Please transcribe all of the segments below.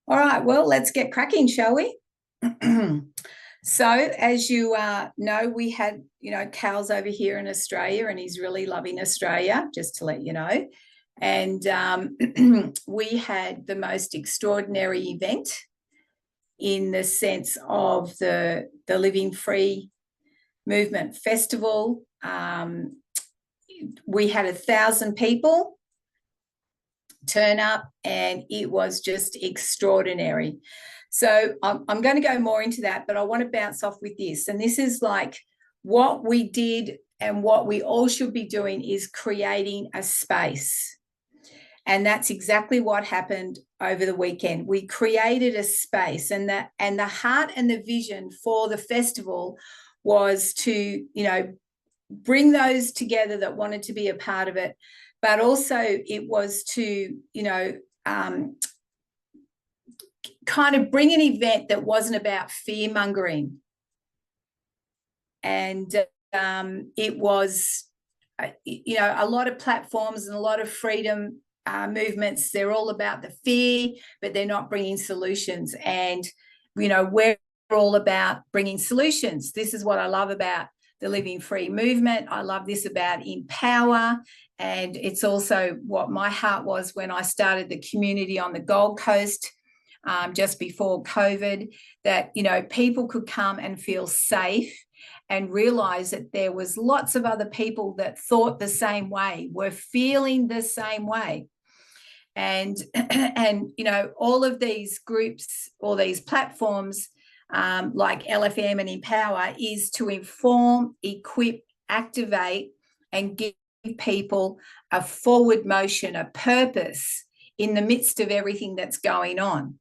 All right, well, let's get cracking, shall we? So, as you know, we had, Cal's over here in Australia and he's really loving Australia, just to let you know. And we had the most extraordinary event in the sense of the Living Free Movement Festival. We had 1,000 people turn up and it was just extraordinary. So I'm going to go more into that, but I want to bounce off with this. And this is like what we did and what we all should be doing is creating a space. And that's exactly what happened over the weekend. We created a space, and the heart and the vision for the festival was to, bring those together that wanted to be a part of it, but also it was to, kind of bring an event that wasn't about fear mongering. And it was, a lot of platforms and a lot of freedom movements, they're all about the fear, but they're not bringing solutions. And, we're all about bringing solutions. This is what I love about the Living Free movement. I love this about Empower. And it's also what my heart was when I started the community on the Gold Coast just before COVID, that, people could come and feel safe and realize that there was lots of other people that thought the same way, were feeling the same way. And, all of these groups or these platforms like LFM and Empower is to inform, equip, activate, and give people a forward motion, a purpose in the midst of everything that's going on.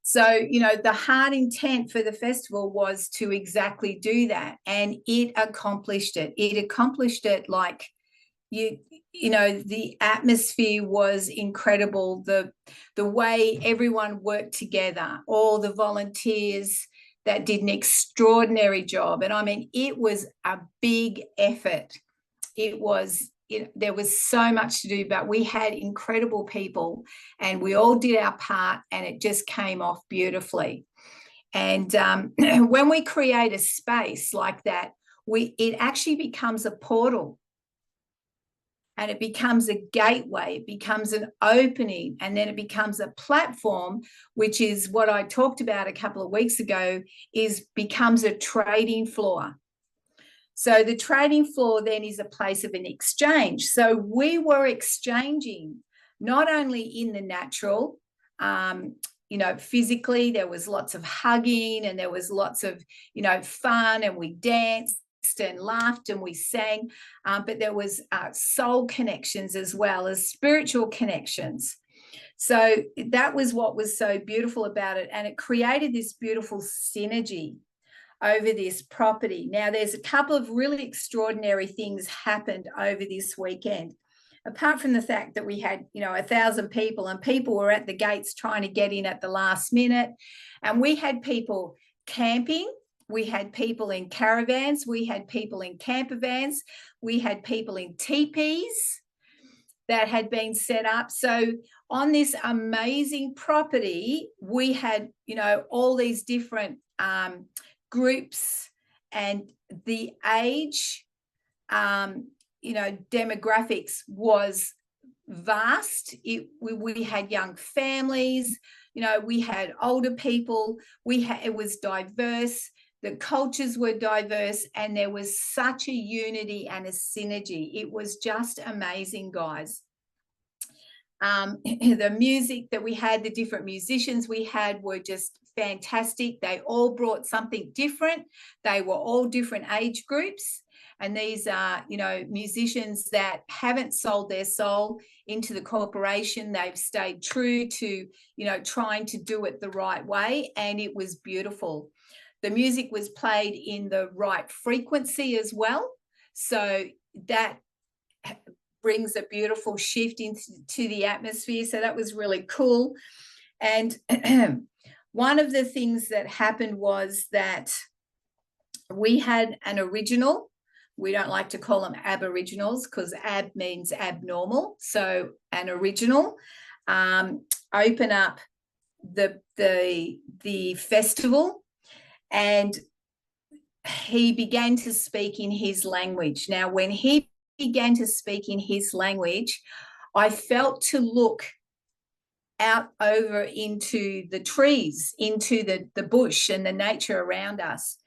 So, the heart intent for the festival was to exactly do that. And it accomplished it. It accomplished it like, the atmosphere was incredible. The way everyone worked together, all the volunteers that did an extraordinary job. And I mean, it was a big effort. There was so much to do, but we had incredible people and we all did our part and it just came off beautifully. And when we create a space like that, it actually becomes a portal and it becomes a gateway, it becomes an opening, and then it becomes a platform, which is what I talked about a couple of weeks ago, becomes a trading floor. So the trading floor then is a place of an exchange. So we were exchanging not only in the natural, physically, there was lots of hugging and there was lots of, fun, and we danced and laughed and we sang, but there was soul connections as well as spiritual connections. So that was what was so beautiful about it. And it created this beautiful synergy over this property. Now, there's a couple of really extraordinary things happened over this weekend. Apart from the fact that we had, 1,000 people and people were at the gates trying to get in at the last minute. And we had people camping. We had people in caravans. We had people in camper vans. We had people in teepees that had been set up. So on this amazing property, we had, all these different groups, and the age, demographics was vast. We had young families, we had older people. It was diverse. The cultures were diverse, and there was such a unity and a synergy. It was just amazing, guys. The music that we had, the different musicians we had were just fantastic. They all brought something different. They were all different age groups. And these are, musicians that haven't sold their soul into the corporation. They've stayed true to, trying to do it the right way. And it was beautiful. The music was played in the right frequency as well. So that brings a beautiful shift into the atmosphere. So that was really cool. And one of the things that happened was that we had an original. We don't like to call them Aboriginals because ab means abnormal. So an original open up the festival, and he began to speak in his language. Now, when he began to speak in his language, I felt to look out over into the trees, into the bush and the nature around us.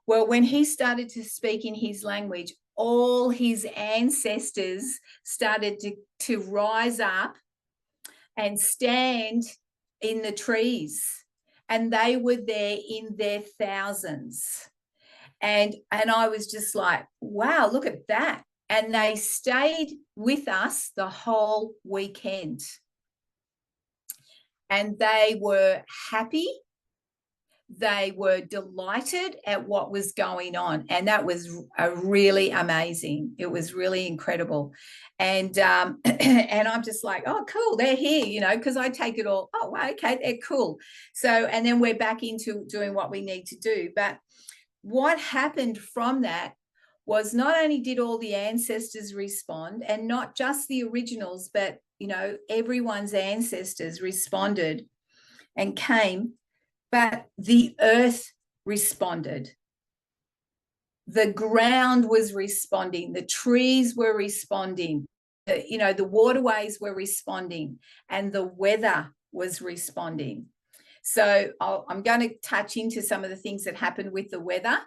Well, when he started to speak in his language, all his ancestors started to rise up and stand in the trees, and they were there in their thousands. And I was just like, wow, look at that. And they stayed with us the whole weekend. And they were happy. They were delighted at what was going on. And that was really amazing. It was really incredible. And and I'm just like, oh, cool, they're here, you know, because I take it all, oh, okay, they're cool. So, and then we're back into doing what we need to do. But what happened from that was not only did all the ancestors respond, and not just the originals, but, you know, everyone's ancestors responded and came, but the earth responded. The ground was responding. The trees were responding. You know, the waterways were responding, and the weather was responding. So I'm going to touch into some of the things that happened with the weather,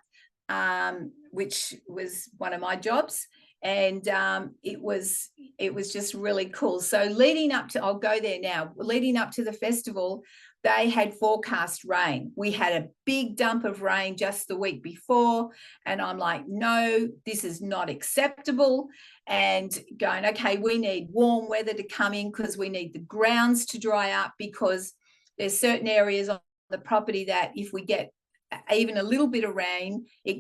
which was one of my jobs. And it was just really cool. So leading up to, I'll go there now, leading up to the festival, they had forecast rain. We had a big dump of rain just the week before. And I'm like, no, this is not acceptable. And going, okay, we need warm weather to come in because we need the grounds to dry up, because there's certain areas on the property that if we get even a little bit of rain, you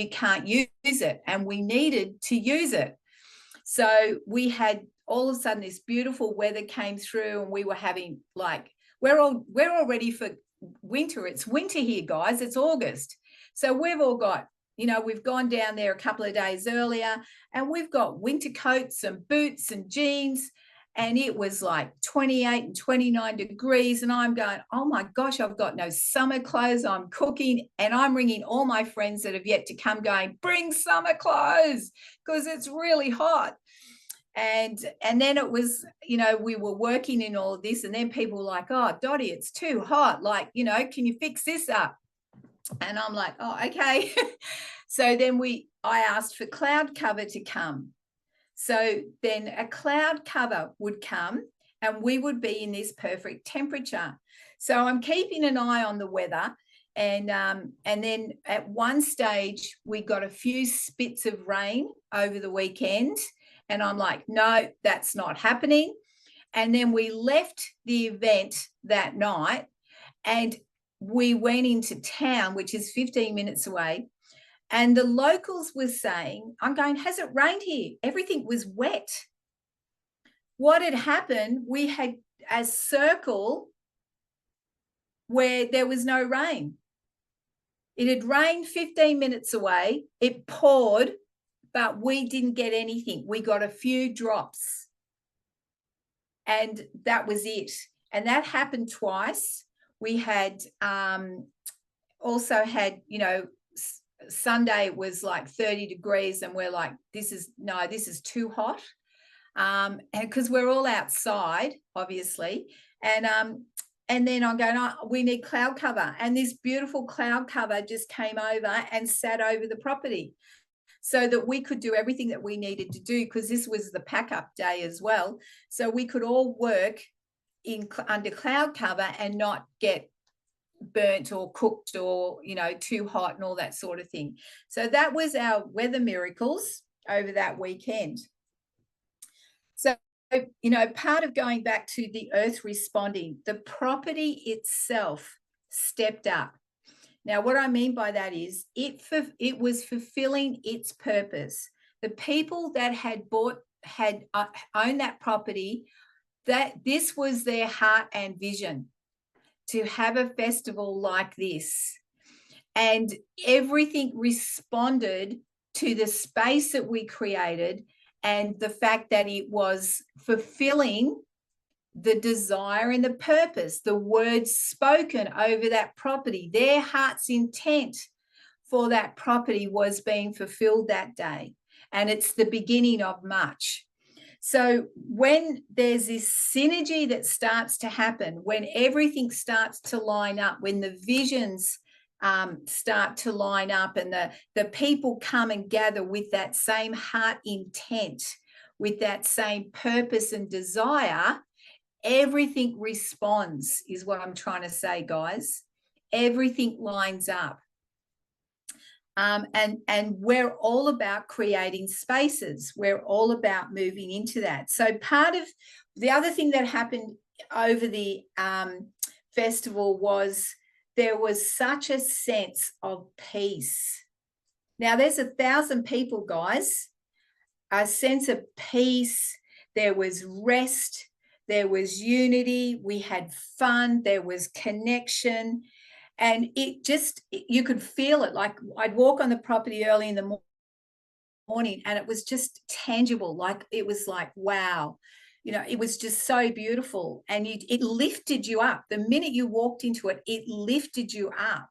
can't use it, and we needed to use it. So we had all of a sudden this beautiful weather came through, and we were having like, we're all ready for winter. It's winter here, guys. It's August. So we've all got, you know, we've gone down there a couple of days earlier, and we've got winter coats and boots and jeans. And it was like 28 and 29 degrees. And I'm going, oh my gosh, I've got no summer clothes. I'm cooking, and I'm ringing all my friends that have yet to come going, bring summer clothes because it's really hot. And then it was, you know, we were working in all of this, and then people were like, oh, Dotti, it's too hot. Like, you know, can you fix this up? And I'm like, oh, okay. So then I asked for cloud cover to come. So then a cloud cover would come, and we would be in this perfect temperature. So I'm keeping an eye on the weather. And then at one stage, we got a few spits of rain over the weekend. And I'm like, no, that's not happening. And then we left the event that night, and we went into town, which is 15 minutes away. And the locals were saying, I'm going, has it rained here? Everything was wet. What had happened, we had a circle where there was no rain. It had rained 15 minutes away. It poured, but we didn't get anything. We got a few drops. And that was it. And that happened twice. We had also had, you know, Sunday was like 30 degrees, and we're like, this is too hot. And because we're all outside, obviously. And then I'm going, oh, we need cloud cover. And this beautiful cloud cover just came over and sat over the property so that we could do everything that we needed to do, because this was the pack-up day as well. So we could all work under cloud cover and not get burnt or cooked or, you know, too hot and all that sort of thing. So that was our weather miracles over that weekend. So, you know, part of going back to the earth responding, the property itself stepped up. Now, what I mean by that is it was fulfilling its purpose. The people that had owned that property, that this was their heart and vision, to have a festival like this. And everything responded to the space that we created, and the fact that it was fulfilling the desire and the purpose, the words spoken over that property, their heart's intent for that property was being fulfilled that day. And it's the beginning of much. So when there's this synergy that starts to happen, when everything starts to line up, when the visions start to line up and the people come and gather with that same heart intent, with that same purpose and desire, everything responds, is what I'm trying to say, guys. Everything lines up. And we're all about creating spaces. We're all about moving into that. So part of the other thing that happened over the festival was there was such a sense of peace. Now, there's 1,000 people, guys. A sense of peace. There was rest. There was unity. We had fun. There was connection. And it just, you could feel it. Like I'd walk on the property early in the morning and it was just tangible. Like it was like, wow, you know, it was just so beautiful. And it lifted you up. The minute you walked into it, it lifted you up.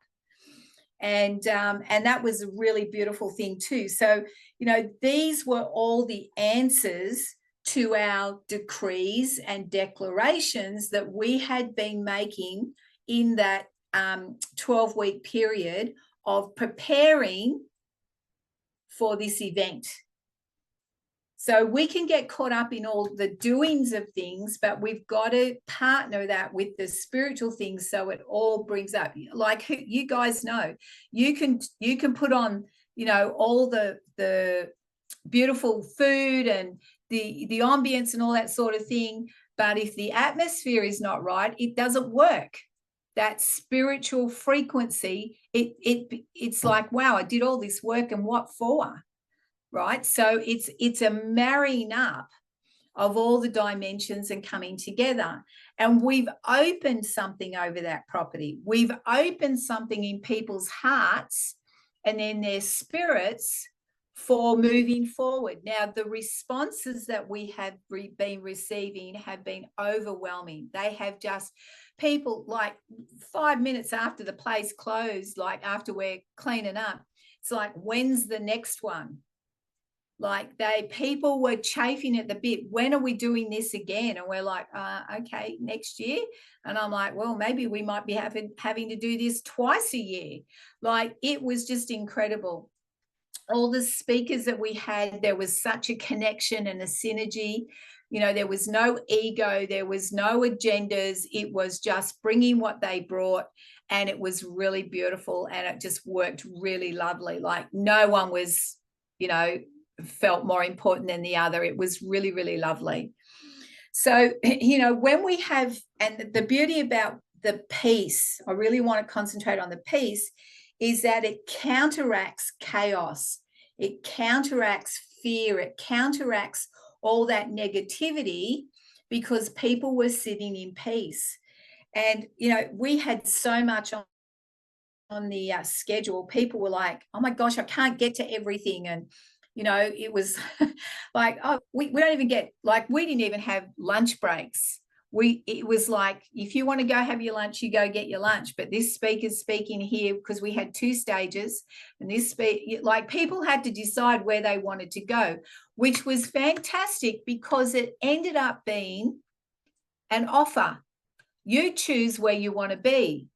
And that was a really beautiful thing too. So, you know, these were all the answers to our decrees and declarations that we had been making in that 12-week period of preparing for this event. So we can get caught up in all the doings of things, but we've got to partner that with the spiritual things so it all brings up. Like you guys know, you can put on, you know, all the beautiful food and the ambience and all that sort of thing, but if the atmosphere is not right, it doesn't work. That spiritual frequency, it's like, wow, I did all this work and what for? Right? So it's a marrying up of all the dimensions and coming together. And we've opened something over that property. We've opened something in people's hearts and in their spirits for moving forward. Now, the responses that we have been receiving have been overwhelming. They have just, people like 5 minutes after the place closed, like after we're cleaning up, it's like, when's the next one? Like people were chafing at the bit. When are we doing this again? And we're like, okay, next year. And I'm like, well, maybe we might be having to do this twice a year. Like it was just incredible. All the speakers that we had, there was such a connection and a synergy. You know, there was no ego, there was no agendas. It was just bringing what they brought, and it was really beautiful, and it just worked really lovely. Like no one was, you know, felt more important than the other. It was really, really lovely. So, you know, when we have, and the beauty about the peace, I really want to concentrate on the peace, is that it counteracts chaos. It counteracts fear. It counteracts all that negativity because people were sitting in peace. And, you know, we had so much on the schedule. People were like, oh my gosh, I can't get to everything. And, you know, it was like, oh, we don't even get, like, we didn't even have lunch breaks. It was like, if you want to go have your lunch, you go get your lunch. But this speaker's speaking here because we had 2 stages, and like people had to decide where they wanted to go, which was fantastic because it ended up being an offer. You choose where you want to be.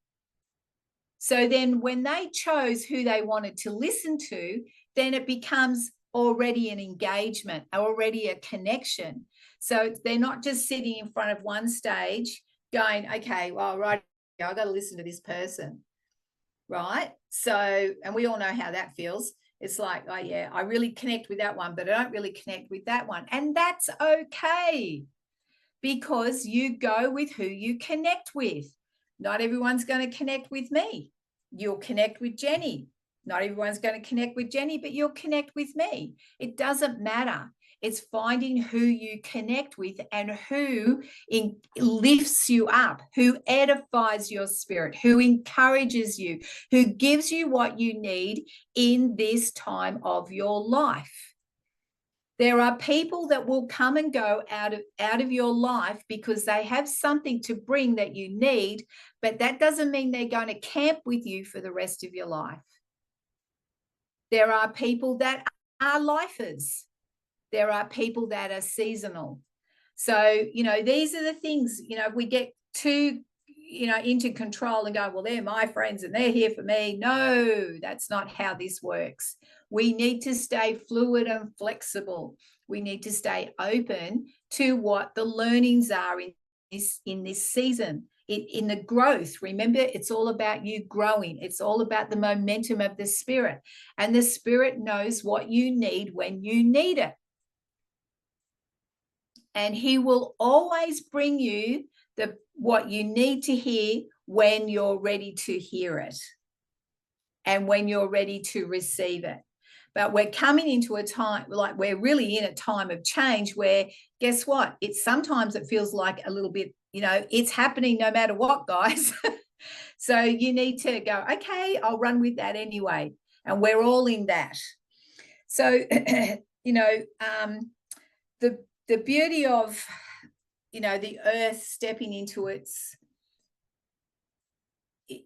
So then when they chose who they wanted to listen to, then it becomes already an engagement, already a connection. So they're not just sitting in front of one stage going, okay, well, right, I've got to listen to this person, right? So, and we all know how that feels. It's like, oh yeah, I really connect with that one, but I don't really connect with that one. And that's okay, because you go with who you connect with. Not everyone's going to connect with me. You'll connect with Jenny. Not everyone's going to connect with Jenny, but you'll connect with me. It doesn't matter. It's finding who you connect with and who lifts you up, who edifies your spirit, who encourages you, who gives you what you need in this time of your life. There are people that will come and go out of your life because they have something to bring that you need, but that doesn't mean they're going to camp with you for the rest of your life. There are people that are lifers. There are people that are seasonal. So, these are the things, we get too, into control and go, well, they're my friends and they're here for me. No, that's not how this works. We need to stay fluid and flexible. We need to stay open to what the learnings are in this season, in the growth. Remember, it's all about you growing. It's all about the momentum of the Spirit. And the Spirit knows what you need when you need it. And he will always bring you what you need to hear when you're ready to hear it and when you're ready to receive it. But we're coming into a time, like we're really in a time of change where, guess what? Sometimes it feels like a little bit, it's happening no matter what, guys. So you need to go, okay, I'll run with that anyway. And we're all in that. So, the beauty of, the earth stepping into its,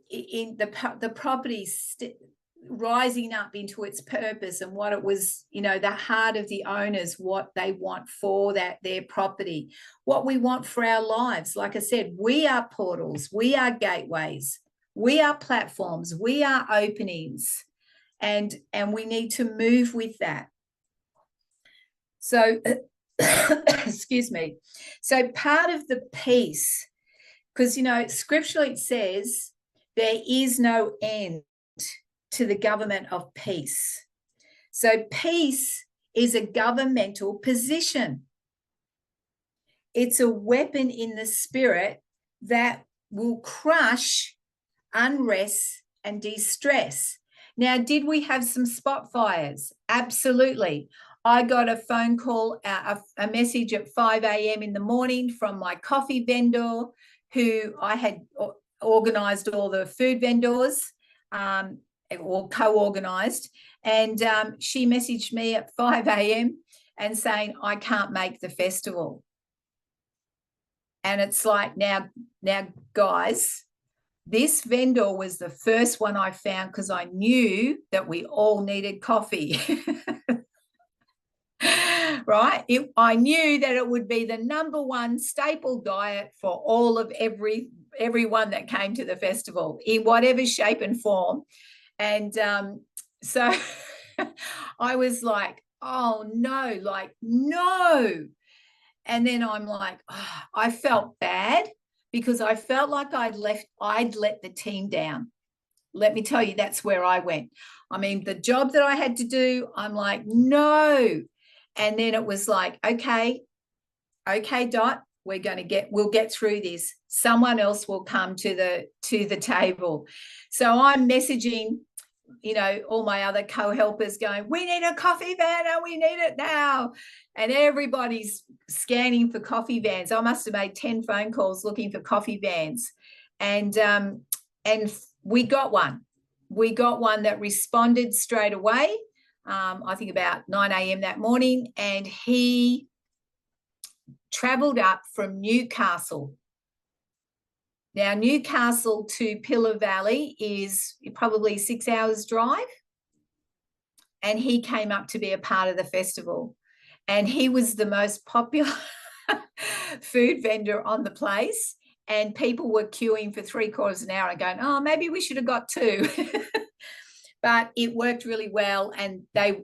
in the properties rising up into its purpose and what it was, the heart of the owners, what they want for their property, what we want for our lives. Like I said, we are portals, we are gateways, we are platforms, we are openings, and we need to move with that. So excuse me. So part of the peace, because, scripturally it says there is no end to the government of peace. So peace is a governmental position. It's a weapon in the Spirit that will crush unrest and distress. Now, did we have some spot fires? Absolutely. I got a phone call, a message at 5 a.m. in the morning from my coffee vendor, who I had organised all the food vendors, or co-organised. And she messaged me at 5 a.m. and saying, I can't make the festival. And it's like, now, guys, this vendor was the first one I found because I knew that we all needed coffee. Right? I knew that it would be the number one staple diet for all of everyone that came to the festival in whatever shape and form. And so I was like, oh no, no. And then I'm like, oh, I felt bad because I felt like I'd let the team down. Let me tell you, that's where I went. I mean, the job that I had to do, I'm like, no. And then it was like, okay, Dot, we'll get through this. Someone else will come to the table. So I'm messaging, all my other co-helpers going, we need a coffee van and we need it now. And everybody's scanning for coffee vans. I must have made 10 phone calls looking for coffee vans. And we got one. We got one that responded straight away. I think about 9 a.m. that morning, and he travelled up from Newcastle. Now, Newcastle to Pillar Valley is probably 6 hours drive, and he came up to be a part of the festival. And he was the most popular food vendor on the place, and people were queuing for 3/4 an hour and going, oh, maybe we should have got two. But it worked really well, and they,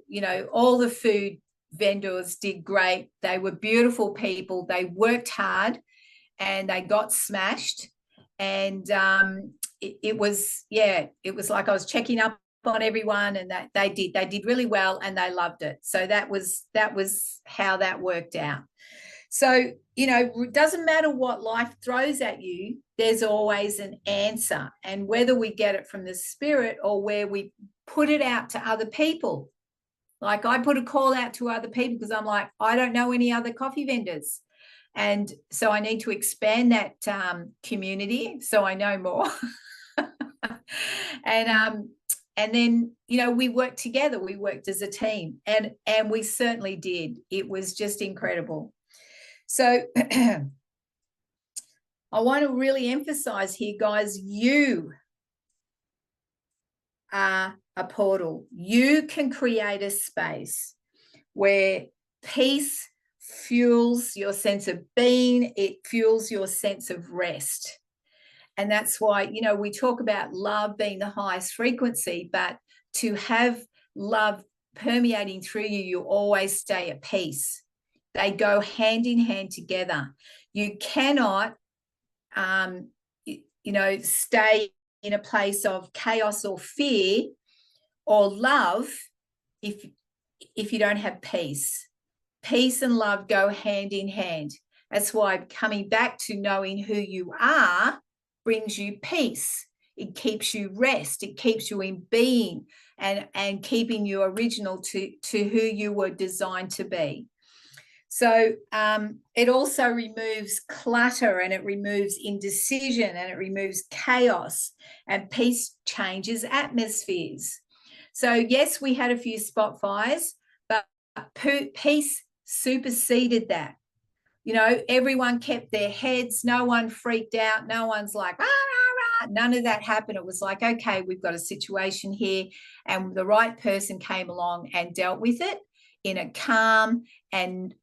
all the food vendors did great. They were beautiful people. They worked hard, and they got smashed. And it was like I was checking up on everyone, and that they did really well, and they loved it. So that was how that worked out. So, it doesn't matter what life throws at you, there's always an answer. And whether we get it from the Spirit or where we put it out to other people. Like I put a call out to other people because I'm like, I don't know any other coffee vendors. And so I need to expand that community so I know more. And and then, you know, we worked together, we worked as a team, and we certainly did. It was just incredible. So I want to really emphasize here, guys, you are a portal. You can create a space where peace fuels your sense of being, it fuels your sense of rest. And that's why, you know, we talk about love being the highest frequency, but to have love permeating through you, you always stay at peace. They go hand in hand together. You cannot, you know, stay in a place of chaos or fear or love if you don't have peace. Peace and love go hand in hand. That's why coming back to knowing who you are brings you peace. It keeps you rest. It keeps you in being and keeping you original to who you were designed to be. So it also removes clutter, and it removes indecision, and it removes chaos, and peace changes atmospheres. So yes, we had a few spot fires, but peace superseded that. You know, everyone kept their heads. No one freaked out. No one's like, ah, ah, ah. None of that happened. It was like, okay, we've got a situation here, and the right person came along and dealt with it in a calm and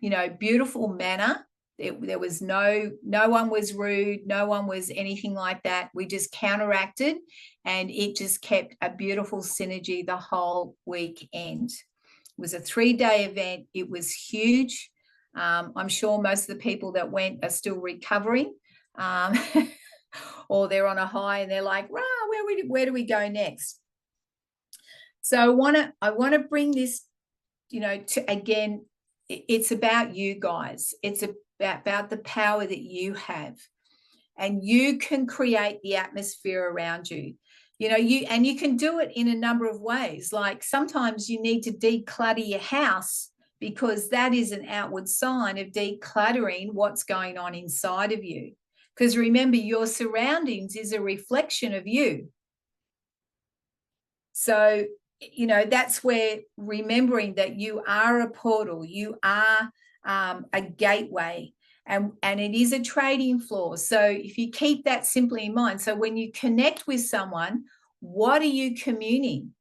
you know, beautiful manner. There was no one was rude. No one was anything like that. We just counteracted, and it just kept a beautiful synergy the whole weekend. It was a 3-day event. It was huge. I'm sure most of the people that went are still recovering, or they're on a high and they're like, "Rah, where do we go next?" So I want to bring this, you know, to, again, it's about you guys. It's about the power that you have, and you can create the atmosphere around you. You know, you can do it in a number of ways. Like sometimes you need to declutter your house, because that is an outward sign of decluttering what's going on inside of you. Because remember, your surroundings is a reflection of you. So, you know, that's where remembering that you are a portal, you are a gateway, and it is a trading floor. So if you keep that simply in mind, so when you connect with someone, what are you communing?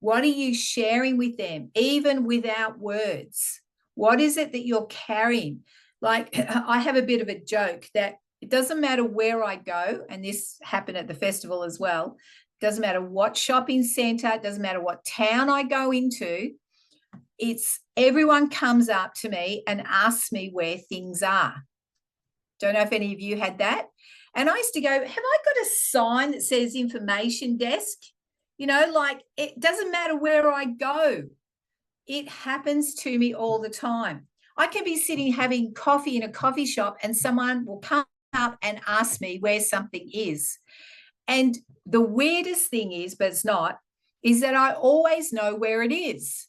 What are you sharing with them, even without words? What is it that you're carrying? Like, I have a bit of a joke that it doesn't matter where I go, and this happened at the festival as well. It doesn't matter what shopping centre, it doesn't matter what town I go into. It's everyone comes up to me and asks me where things are. Don't know if any of you had that. And I used to go, have I got a sign that says information desk? You know, like, it doesn't matter where I go. It happens to me all the time. I can be sitting having coffee in a coffee shop, and someone will come up and ask me where something is. And the weirdest thing is, but it's not, is that I always know where it is.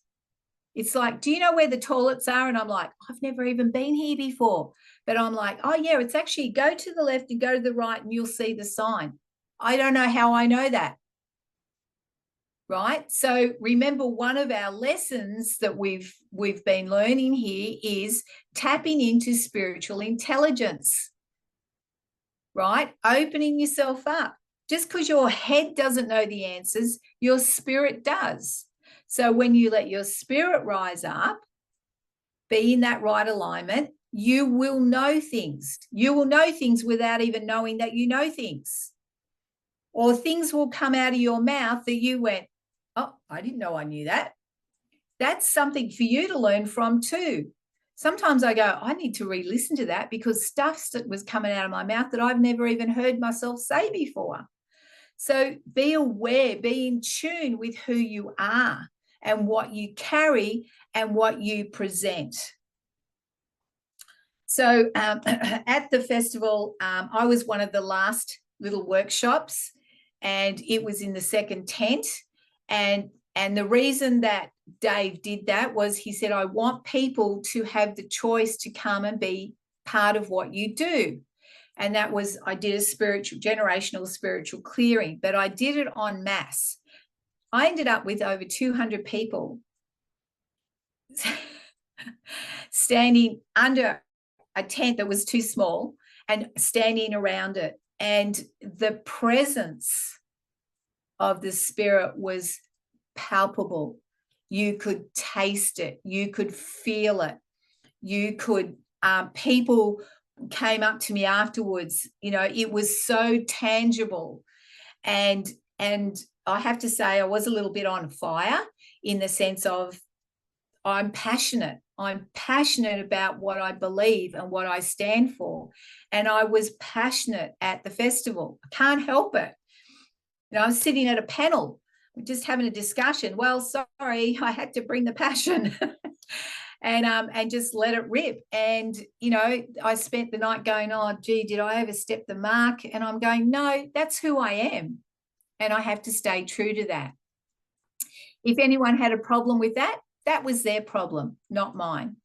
It's like, do you know where the toilets are? And I'm like, I've never even been here before. But I'm like, oh, yeah, it's actually go to the left and go to the right and you'll see the sign. I don't know how I know that. Right? So remember, one of our lessons that we've been learning here is tapping into spiritual intelligence, right? Opening yourself up. Just because your head doesn't know the answers, your spirit does. So when you let your spirit rise up, be in that right alignment, you will know things. You will know things without even knowing that you know things. Or things will come out of your mouth that you went, oh, I didn't know I knew that. That's something for you to learn from too. Sometimes I go, I need to re-listen to that, because stuff that was coming out of my mouth that I've never even heard myself say before. So be aware, be in tune with who you are and what you carry and what you present. So at the festival, I was one of the last little workshops, and it was in the second tent. And the reason that Dave did that was he said, I want people to have the choice to come and be part of what you do. And that was, I did a generational spiritual clearing, but I did it en masse. I ended up with over 200 people standing under a tent that was too small and standing around it. And the presence of the spirit was palpable. You could taste it. You could feel it. You could, people came up to me afterwards. You know, it was so tangible. And I have to say, I was a little bit on fire in the sense of I'm passionate. I'm passionate about what I believe and what I stand for. And I was passionate at the festival. I can't help it. You know, I was sitting at a panel, just having a discussion. Well, sorry, I had to bring the passion. And just let it rip. And, you know, I spent the night going, oh, gee, did I overstep the mark? And I'm going, no, that's who I am. And I have to stay true to that. If anyone had a problem with that, that was their problem, not mine,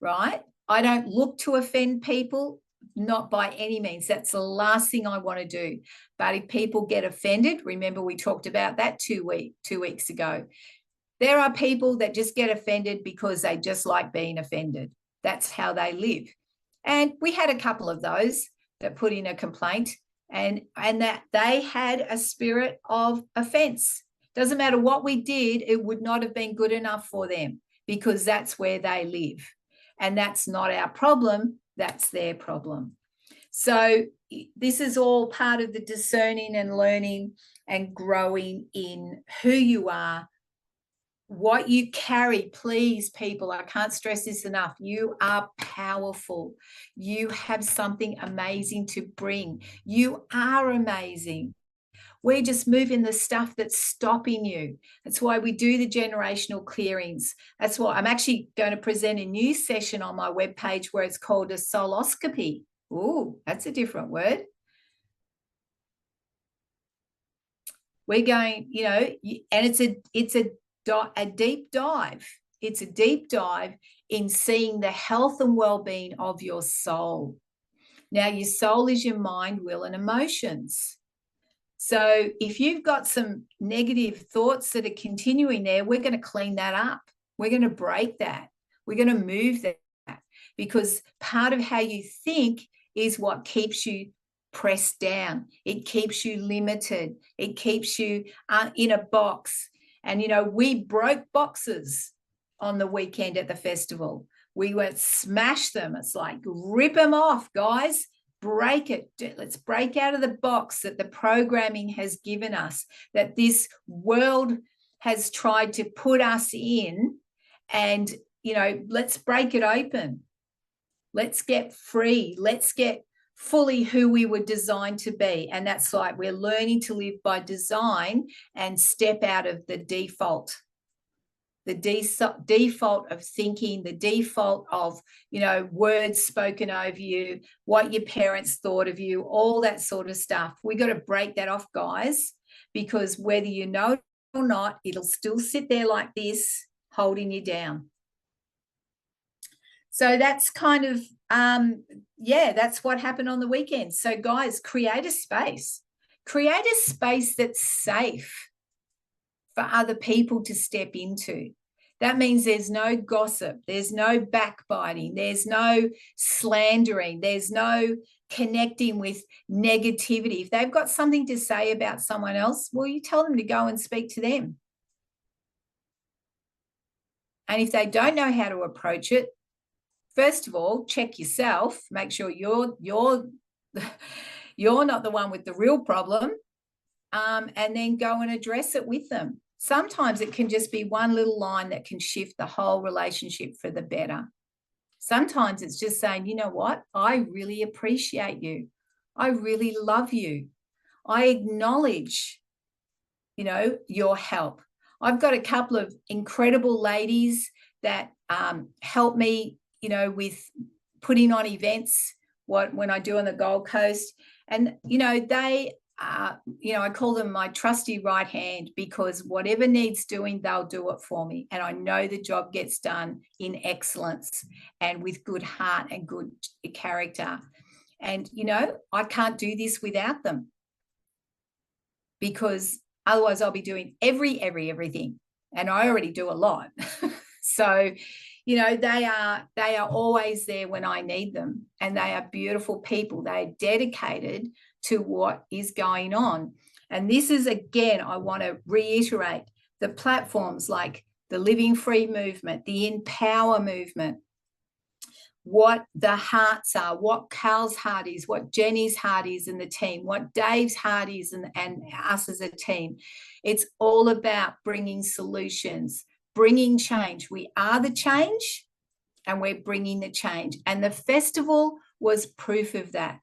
right? I don't look to offend people, not by any means. That's the last thing I want to do. But if people get offended, remember we talked about that 2 weeks ago. There are people that just get offended because they just like being offended. That's how they live. And we had a couple of those that put in a complaint and that they had a spirit of offense. Doesn't matter what we did, it would not have been good enough for them because that's where they live. And that's not our problem, that's their problem. So this is all part of the discerning and learning and growing in who you are, what you carry. Please, people, I can't stress this enough. You are powerful. You have something amazing to bring. You are amazing. We're just moving the stuff that's stopping you. That's why we do the generational clearings. That's why I'm actually going to present a new session on my webpage where it's called a souloscopy. Ooh, that's a different word. We're going, you know, and it's a deep dive. It's a deep dive in seeing the health and well-being of your soul. Now, your soul is your mind, will, and emotions. So if you've got some negative thoughts that are continuing there, we're going to clean that up. We're going to break that. We're going to move that because part of how you think is what keeps you pressed down. It keeps you limited. It keeps you in a box. And, you know, we broke boxes on the weekend at the festival. We went smash them. It's like, rip them off, guys. Break it. Let's break out of the box that the programming has given us, that this world has tried to put us in. And, you know, let's break it open. Let's get free. Let's get fully who we were designed to be. And that's like we're learning to live by design and step out of the default. The default of thinking, the default of, you know, words spoken over you, what your parents thought of you, all that sort of stuff. We got to break that off, guys, because whether you know it or not, it'll still sit there like this, holding you down. So that's kind of, that's what happened on the weekend. So guys, create a space that's safe for other people to step into. That means there's no gossip, there's no backbiting, there's no slandering, there's no connecting with negativity. If they've got something to say about someone else, well, you tell them to go and speak to them. And if they don't know how to approach it, first of all, check yourself, make sure you're not the one with the real problem, and then go and address it with them. Sometimes it can just be one little line that can shift the whole relationship for the better. Sometimes it's just saying, you know what? I really appreciate you. I really love you. I acknowledge, you know, your help. I've got a couple of incredible ladies that help me, you know, with putting on events, when I do on the Gold Coast. And, you know, they I call them my trusty right hand, because whatever needs doing, they'll do it for me. And I know the job gets done in excellence and with good heart and good character. And, you know, I can't do this without them, because otherwise I'll be doing everything. And I already do a lot. So, you know, they are always there when I need them. And they are beautiful people. They're dedicated to what is going on. And this is, again, I want to reiterate, the platforms like the Living Free movement, the Empower movement, what the hearts are, what Carl's heart is, what Jenny's heart is in the team, what Dave's heart is, and us as a team. It's all about bringing solutions, bringing change. We are the change, and we're bringing the change. And the festival was proof of that.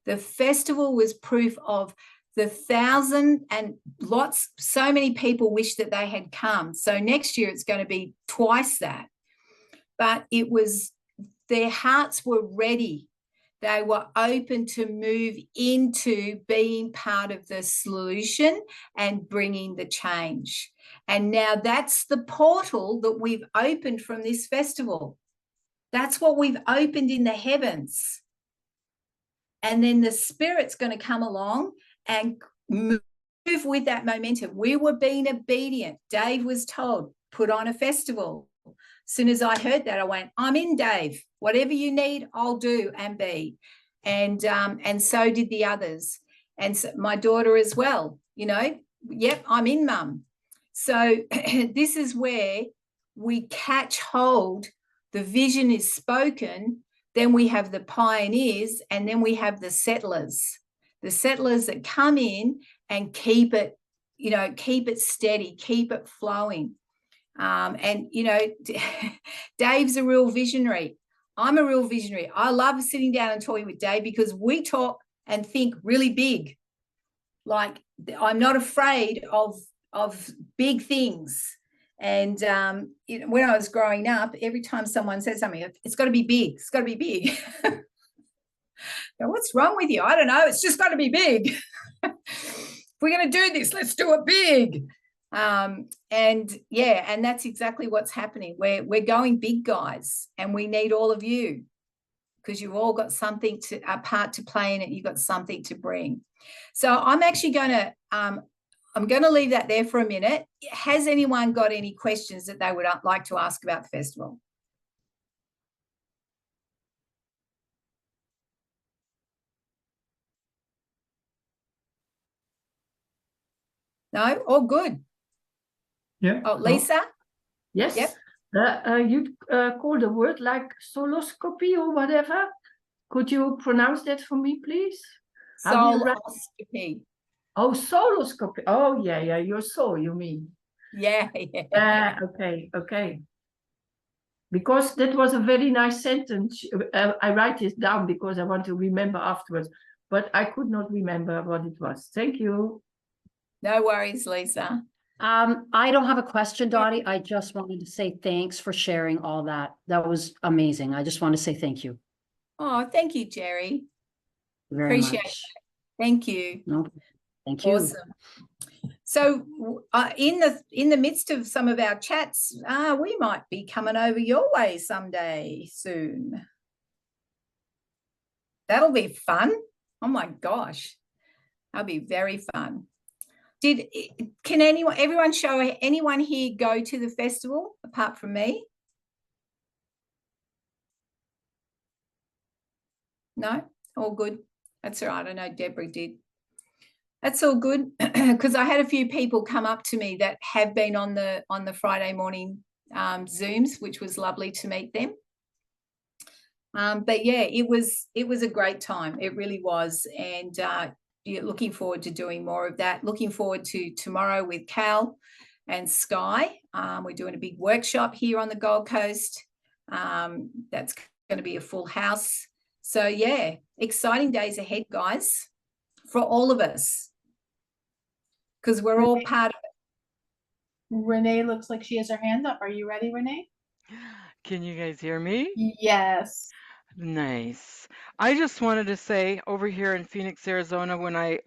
The festival was proof of the 1,000 and lots, so many people wish that they had come. So next year it's going to be twice that. But it was, their hearts were ready. They were open to move into being part of the solution and bringing the change. And now that's the portal that we've opened from this festival. That's what we've opened in the heavens. And then the Spirit's going to come along and move with that momentum. We were being obedient. Dave was told, put on a festival. As soon as I heard that, I went, I'm in, Dave. Whatever you need, I'll do and be. And so did the others. And so my daughter as well, you know, yep, I'm in, Mum. So this is where we catch hold. The vision is spoken. Then we have the pioneers, and then we have the settlers that come in and keep it, you know, keep it steady, keep it flowing. And, you know, Dave's a real visionary. I'm a real visionary. I love sitting down and talking with Dave because we talk and think really big. Like, I'm not afraid of big things. And you know, when I was growing up, every time someone said something, it's got to be big. It's got to be big. Now, what's wrong with you? I don't know. It's just got to be big. If we're going to do this, let's do it big. And yeah, and that's exactly what's happening. We're going big, guys, and we need all of you, because you've all got something to, a part to play in it. You've got something to bring. So I'm actually going to I'm going to leave that there for a minute. Has anyone got any questions that they would like to ask about the festival? No? All good. Yeah. Oh, Lisa? Yes. Yep. You called a word like soloscopy or whatever. Could you pronounce that for me, please? Soloscopy. Oh, soloscopy. Oh, yeah. Your soul, you mean? Yeah. Okay. Because that was a very nice sentence. I write this down because I want to remember afterwards, but I could not remember what it was. Thank you. No worries, Lisa. I don't have a question, Dotti. I just wanted to say thanks for sharing all that. That was amazing. I just want to say thank you. Oh, thank you, Jerry. Very Appreciate much. it. Thank you. No, thank you. Awesome. So in the midst of some of our chats, we might be coming over your way someday soon. That'll be fun. Oh my gosh, that'll be very fun. Can everyone show anyone here go to the festival apart from me? No, all good. That's all right. I know Deborah did. That's all good, because I had a few people come up to me that have been on the Friday morning Zooms, which was lovely to meet them. But yeah, it was a great time. It really was, and looking forward to doing more of that. Looking forward to tomorrow with Cal and Sky. We're doing a big workshop here on the Gold Coast. That's going to be a full house. So yeah, exciting days ahead, guys, for all of us, because we're all part of it. Renee looks like she has her hand up. Are you ready, Renee? Can you guys hear me? Yes. Nice. I just wanted to say, over here in Phoenix, Arizona, when I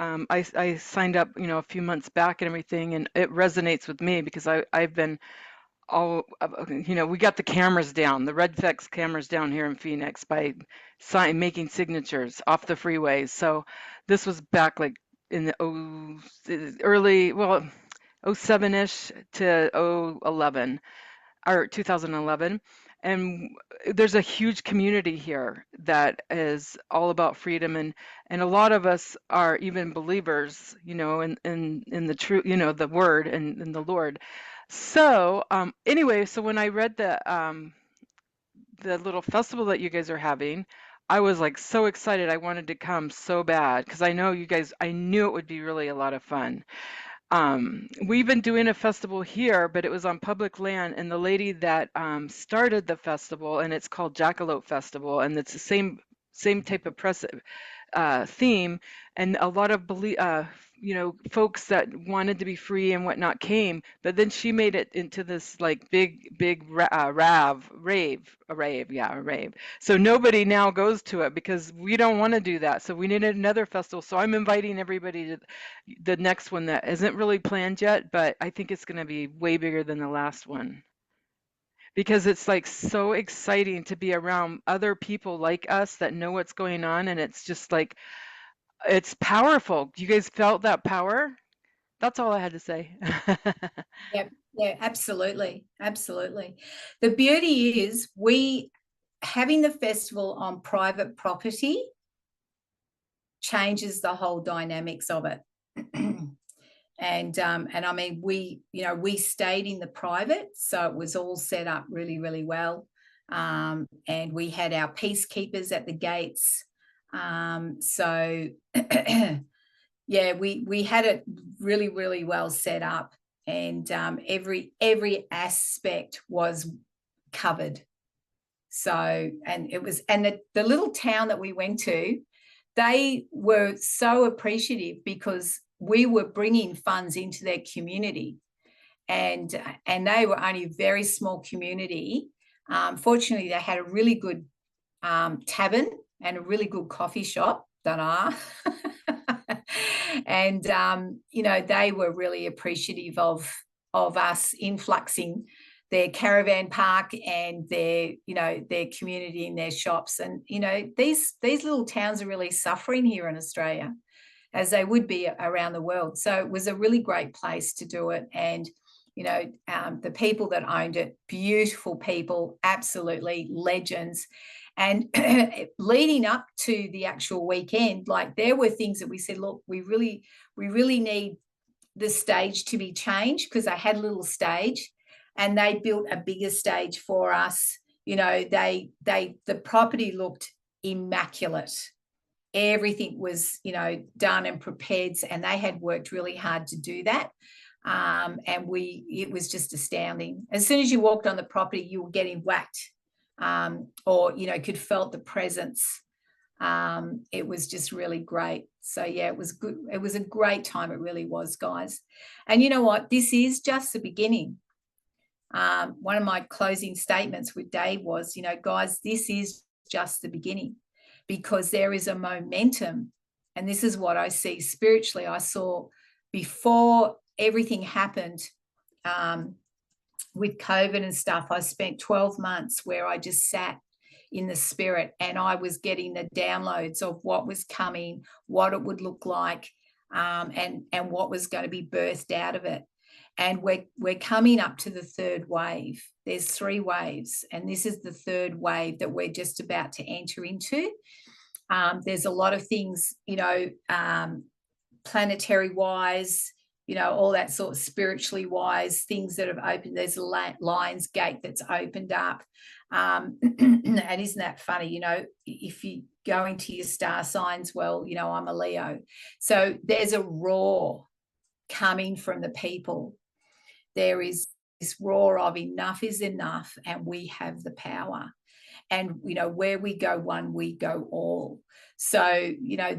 signed up, you know, a few months back and everything, and it resonates with me because I've been all, we got the cameras down, the Red Flex cameras down here in Phoenix by making signatures off the freeways. So this was back like in the early, well, 07-ish to 011 or 2011. And there's a huge community here that is all about freedom, and a lot of us are even believers, in the true, the word and in the Lord. So anyway, so when I read the little festival that you guys are having, I was like so excited. I wanted to come so bad because I know you guys, I knew it would be really a lot of fun. We've been doing a festival here, but it was on public land, and the lady that started the festival, and it's called Jackalope Festival, and it's the same type of theme, and a lot of folks that wanted to be free and whatnot came, but then she made it into this like big rave. So nobody now goes to it because we don't want to do that. So we needed another festival. So I'm inviting everybody to the next one that isn't really planned yet, but I think it's going to be way bigger than the last one. Because it's like so exciting to be around other people like us that know what's going on, and it's just like it's powerful. You guys felt that power? That's all I had to say. Yeah, absolutely. The beauty is having the festival on private property changes the whole dynamics of it. And I mean, we stayed in the private, so it was all set up really, really well. And we had our peacekeepers at the gates. So yeah, we had it really, really well set up, and every aspect was covered. So, and it was, and the little town that we went to, they were so appreciative because we were bringing funds into their community, and they were only a very small community. Fortunately, they had a really good tavern and a really good coffee shop. And they were really appreciative of us influxing their caravan park and their community and their shops. And these little towns are really suffering here in Australia, as they would be around the world. So it was a really great place to do it. And the people that owned it, beautiful people, absolutely legends. And leading up to the actual weekend, like there were things that we said, look, we really need the stage to be changed, because they had a little stage and they built a bigger stage for us. The property looked immaculate. Everything was, done and prepared, and they had worked really hard to do that. And it was just astounding. As soon as you walked on the property, you were getting whacked. Or could felt the presence. It was just really great. So yeah, it was good. It was a great time. It really was, guys. And you know what? This is just the beginning. One of my closing statements with Dave was, guys, this is just the beginning, because there is a momentum. And this is what I see spiritually. I saw before everything happened, with COVID and stuff, I spent 12 months where I just sat in the spirit, and I was getting the downloads of what was coming, what it would look like, and what was going to be birthed out of it. And we're coming up to the third wave. There's 3 waves, and this is the third wave that we're just about to enter into. There's a lot of things, planetary wise, all that sort of spiritually wise things that have opened. There's a Lion's Gate that's opened up. And isn't that funny? If you go into your star signs, well, I'm a Leo. So there's a roar coming from the people. There is this roar of enough is enough, and we have the power. And, where we go one, we go all. So,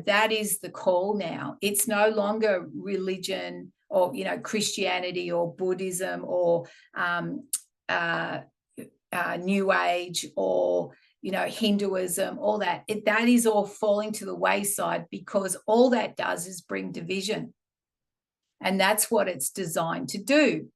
that is the call now. It's no longer religion or, Christianity or Buddhism or New Age or, Hinduism, all that. That is all falling to the wayside, because all that does is bring division. And that's what it's designed to do.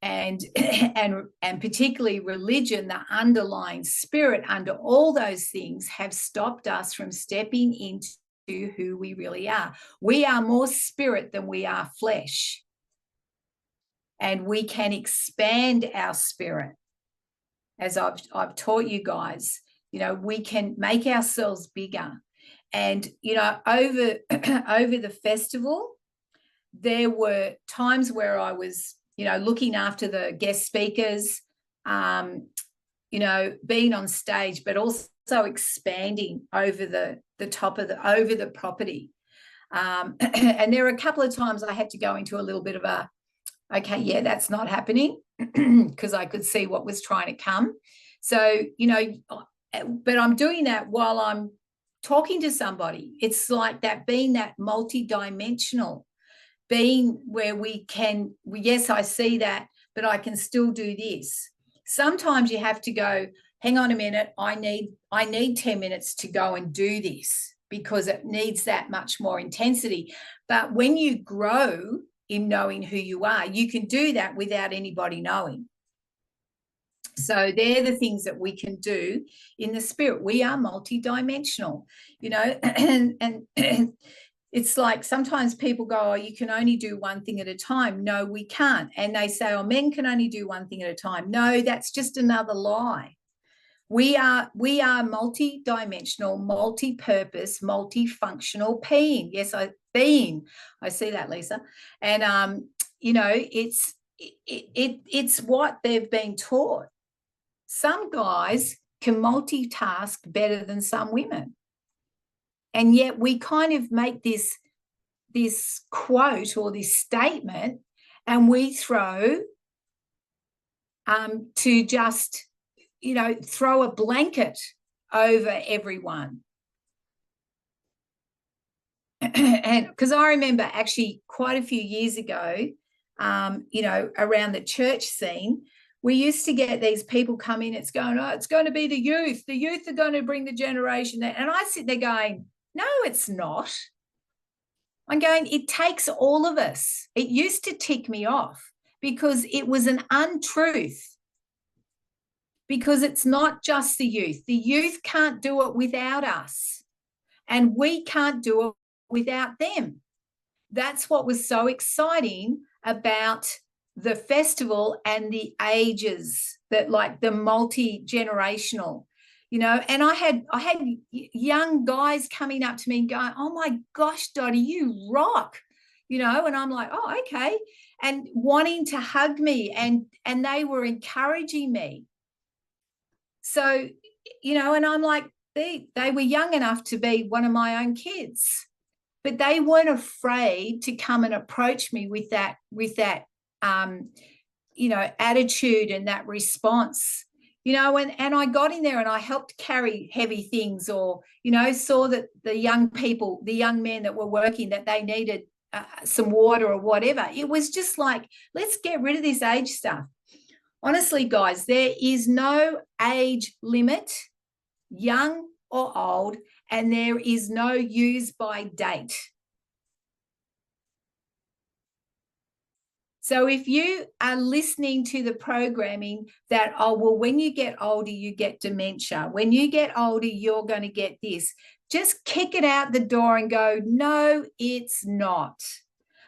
and and particularly religion, the underlying spirit under all those things have stopped us from stepping into who we really are. We are more spirit than we are flesh, and we can expand our spirit. As I've taught you guys, you know, we can make ourselves bigger. And you know, over the festival, there were times where I was, you know, looking after the guest speakers, you know, being on stage, but also expanding over the top of over the property. And there were a couple of times I had to go into a little bit of a, okay, yeah, that's not happening, because I could see what was trying to come. So, you know, but I'm doing that while I'm talking to somebody. It's like that, being that multi-dimensional, being where we can, yes, I see that, but I can still do this. Sometimes you have to go, hang on a minute, I need 10 minutes to go and do this, because it needs that much more intensity. But when you grow in knowing who you are, you can do that without anybody knowing. So they're the things that we can do in the spirit. We are multidimensional, you know, and it's like sometimes people go, oh, you can only do one thing at a time. No, we can't. And they say, oh, men can only do one thing at a time. No, that's just another lie. We are multi-dimensional, multi-purpose, multifunctional being. Yes, being. I see that, Lisa. And you know, it's what they've been taught. Some guys can multitask better than some women. And yet we kind of make this quote or this statement, and we throw to just, you know, throw a blanket over everyone. And because I remember actually quite a few years ago, you know, around the church scene, we used to get these people come in, it's going, oh, it's going to be the youth are going to bring the generation. And I sit there going, no, it's not. I'm going, it takes all of us. It used to tick me off because it was an untruth. Because it's not just the youth. The youth can't do it without us. And we can't do it without them. That's what was so exciting about the festival and the ages, that like the multi-generational, you know. And I had young guys coming up to me and going, oh my gosh, Dotti, you rock, you know. And I'm like, oh, okay. And wanting to hug me, and they were encouraging me. So, you know, and I'm like, they were young enough to be one of my own kids, but they weren't afraid to come and approach me with that, you know, attitude and that response, you know. And I got in there and I helped carry heavy things, or, you know, saw that the young people, the young men that were working, that they needed some water or whatever. It was just like, let's get rid of this age stuff. Honestly, guys, there is no age limit, young or old, and there is no use by date. So if you are listening to the programming that, oh, well, when you get older, you get dementia. When you get older, you're going to get this. Just kick it out the door and go, no, it's not.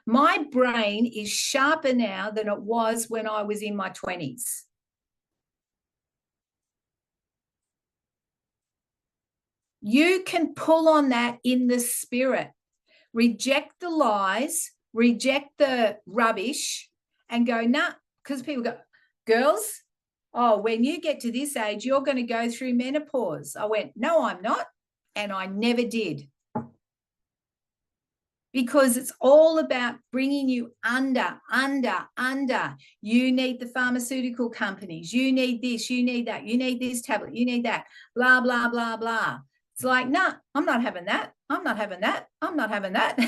My brain is sharper now than it was when I was in my 20s. You can pull on that in the spirit. Reject the lies, reject the rubbish, and go, nah, because people go, girls, oh, when you get to this age, you're going to go through menopause. I went, no, I'm not. And I never did. Because it's all about bringing you under. You need the pharmaceutical companies. You need this, you need that. You need this tablet, you need that, blah, blah, blah, blah. It's like, no, I'm not having that. I'm not having that. I'm not having that.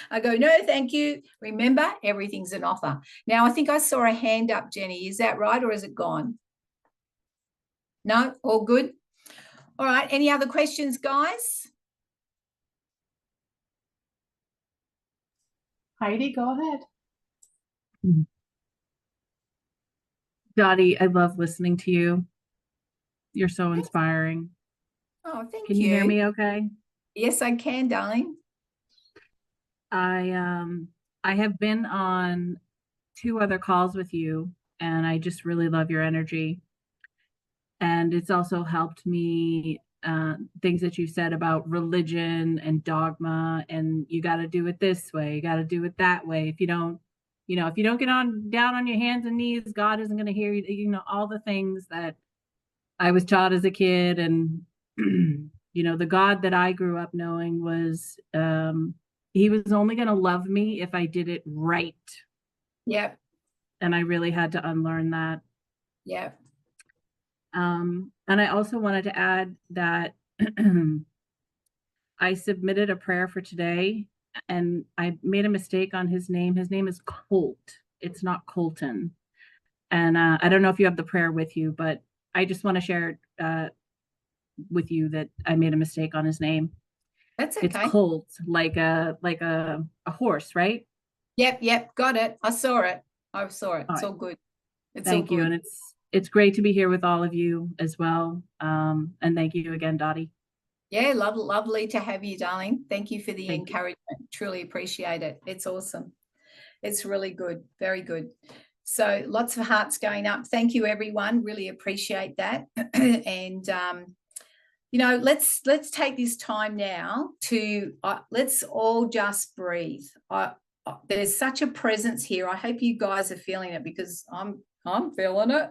I go, no, thank you. Remember, everything's an offer. Now, I think I saw a hand up, Jenny. Is that right, or is it gone? No, all good. All right, any other questions, guys? Heidi, go ahead. Dottie, I love listening to you. You're so inspiring. Oh, thank Can you hear me okay? Yes, I can, darling. I have been on 2 other calls with you, and I just really love your energy. And it's also helped me, things that you said about religion and dogma, and you got to do it this way, you got to do it that way. If you don't, if you don't get on down on your hands and knees, God isn't going to hear you. All the things that I was taught as a kid. And the God that I grew up knowing was, he was only going to love me if I did it right. Yep. And I really had to unlearn that. Yep. And I also wanted to add that I submitted a prayer for today, and I made a mistake on his name. His name is Colt. It's not Colton. And I don't know if you have the prayer with you, but I just want to share with you that I made a mistake on his name. That's okay. It's Colt, like a horse, right? Yep. Got it. I saw it. It's right. all good. Thank you. And it's great to be here with all of you as well. And thank you again, Dotti. Yeah, lovely to have you, darling. Thank you for the Thank encouragement. Truly appreciate it. It's awesome. It's really good. Very good. So lots of hearts going up. Thank you, everyone. Really appreciate that. And let's take this time now to let's all just breathe. There's such a presence here. I hope you guys are feeling it, because I'm feeling it.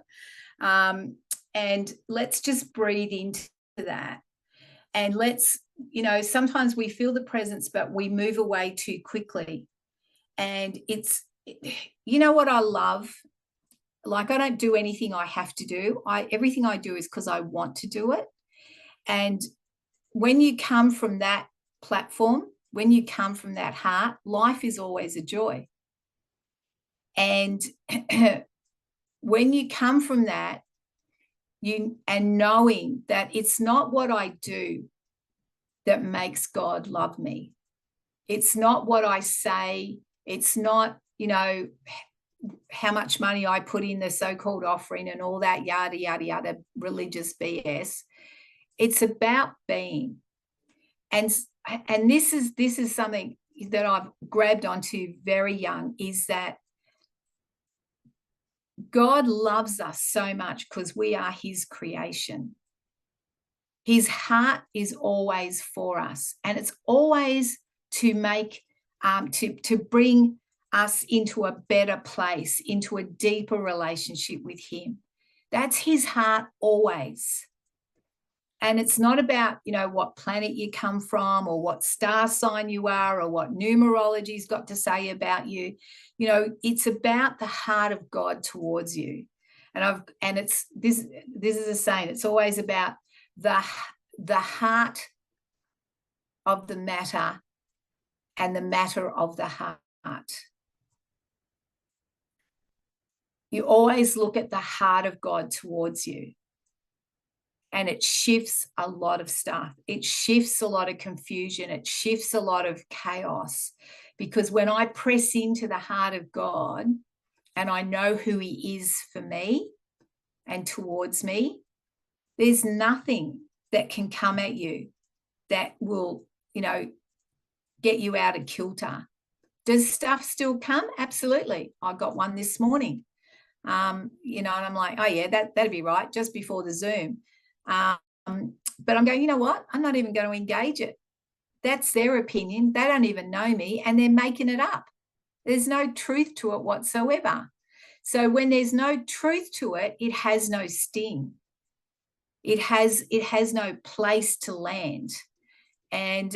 And let's just breathe into that. And let's, sometimes we feel the presence, but we move away too quickly. And what I love? Like, I don't do anything I have to do. Everything I do is because I want to do it. And when you come from that platform, when you come from that heart, life is always a joy. And when you come from that, and knowing that it's not what I do that makes God love me. It's not what I say. It's not, how much money I put in the so-called offering and all that yada, yada, yada, religious BS. It's about being. And this is something that I've grabbed onto very young, is that God loves us so much because we are his creation. His heart is always for us, and it's always to make, to bring us into a better place, into a deeper relationship with him. That's his heart always. And it's not about, what planet you come from or what star sign you are or what numerology's got to say about you. It's about the heart of God towards you. And it's this is a saying, it's always about the heart of the matter and the matter of the heart. You always look at the heart of God towards you. And it shifts a lot of stuff. It shifts a lot of confusion. It shifts a lot of chaos. Because when I press into the heart of God and I know who he is for me and towards me, there's nothing that can come at you that will, get you out of kilter. Does stuff still come? Absolutely. I got one this morning. And I'm like, oh yeah, that'd be right, just before the Zoom. But I'm going, you know what? I'm not even going to engage it. That's their opinion. They don't even know me, and they're making it up. There's no truth to it whatsoever. So when there's no truth to it, it has no sting. It has no place to land. And